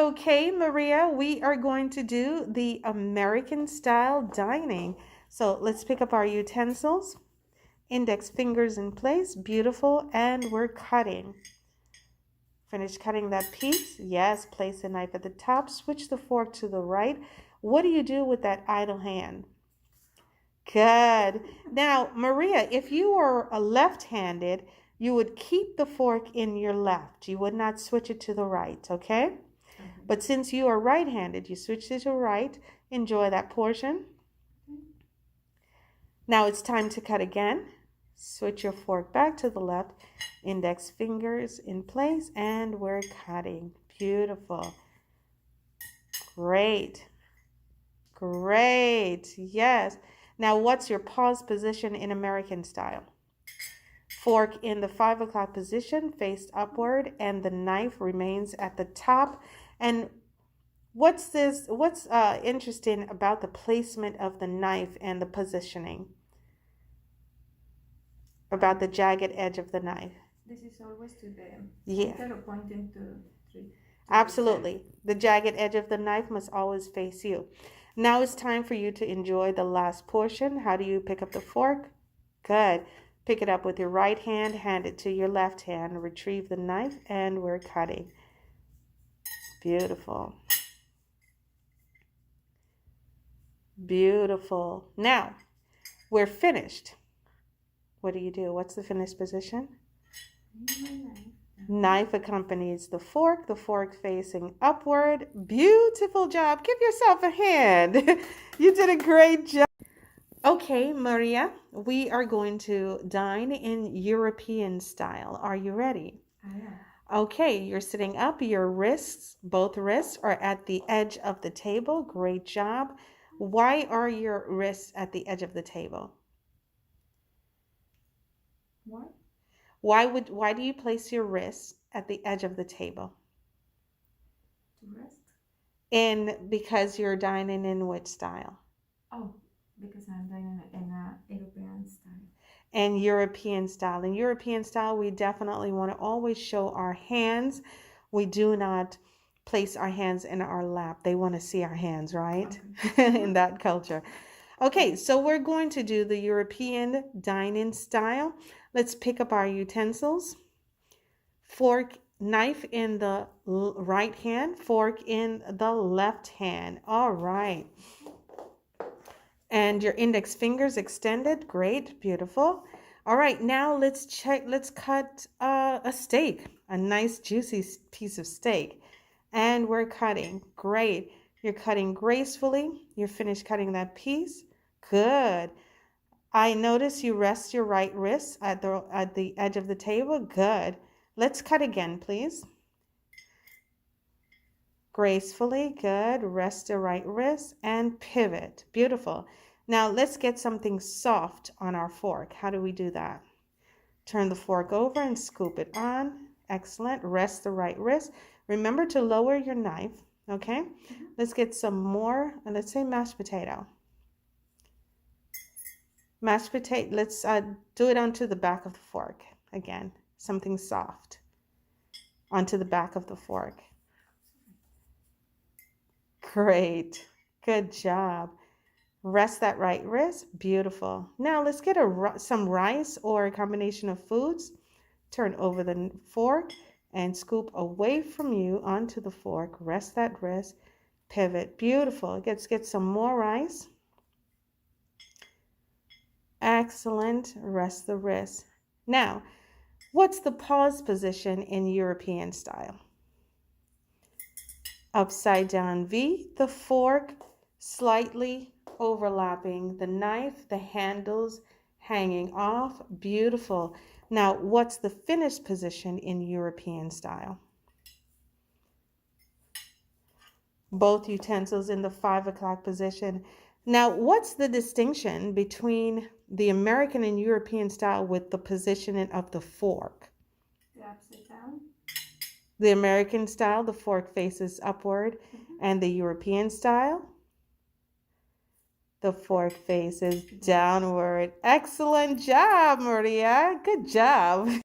Okay, Maria, we are going to do the American style dining. So let's pick up our utensils, index fingers in place, beautiful, and we're cutting. Finish cutting that piece. Yes, place the knife at the top, switch the fork to the right. What do you do with that idle hand? Good. Now, Maria, if you were a left-handed, you would keep the fork in your left. You would not switch it to the right, okay? But since you are right-handed, you switch it to right. Enjoy that portion. Now it's time to cut again. Switch your fork back to the left. Index fingers in place, and we're cutting. Beautiful. Great. Great. Yes. Now, what's your pause position in American style? Fork in the 5 o'clock position, faced upward, and the knife remains at the top. And what's interesting about the placement of the knife and the positioning? About the jagged edge of the knife. This is always to the Yeah. center, pointing to three. Absolutely. The jagged edge of the knife must always face you. Now it's time for you to enjoy the last portion. How do you pick up the fork? Good. Pick it up with your right hand, hand it to your left hand, retrieve the knife, and we're cutting. Beautiful. Beautiful. Now, we're finished. What do you do? What's the finished position? Knife accompanies the fork facing upward. Beautiful job. Give yourself a hand. You did a great job. Okay, Maria, we are going to dine in European style. Are you ready? I am. Okay, you're sitting up. Your wrists, both wrists, are at the edge of the table. Great job. Why are your wrists at the edge of the table? What? Why do you place your wrists at the edge of the table? To rest? Because you're dining in which style? Oh, because I'm dining in a European style. And European style. In European style, we definitely want to always show our hands. We do not place our hands in our lap. They want to see our hands, right? Okay. In that culture. Okay, so we're going to do the European dine-in style. Let's pick up our utensils. Fork, knife in the right hand, fork in the left hand. All right. And your index fingers extended. Great, beautiful. All right, now let's cut a steak, a nice juicy piece of steak. And we're cutting. Great. You're cutting gracefully. You're finished cutting that piece. Good. I notice you rest your right wrist at the edge of the table. Good. Let's cut again, please. Gracefully. Good. Rest the right wrist and pivot. Beautiful. Now let's get something soft on our fork. How do we do that? Turn the fork over and scoop it on. Excellent. Rest the right wrist. Remember to lower your knife. Okay. Let's get some more, let's say mashed potato. Mashed potato, let's do it onto the back of the fork. Again, something soft onto the back of the fork. Great. Good job. Rest that right wrist. Beautiful. Now let's get some rice or a combination of foods. Turn over the fork and scoop away from you onto the fork. Rest that wrist. Pivot. Beautiful. Let's get some more rice. Excellent. Rest the wrist. Now, what's the pause position in European style? Upside down V, the fork slightly overlapping the knife, the handles hanging off. Beautiful. Now, what's the finished position in European style? Both utensils in the 5 o'clock position. Now, what's the distinction between the American and European style with the positioning of the fork? The upside down. The American style, the fork faces upward, and the European style, the fork faces downward. Excellent job, Maria. Good job.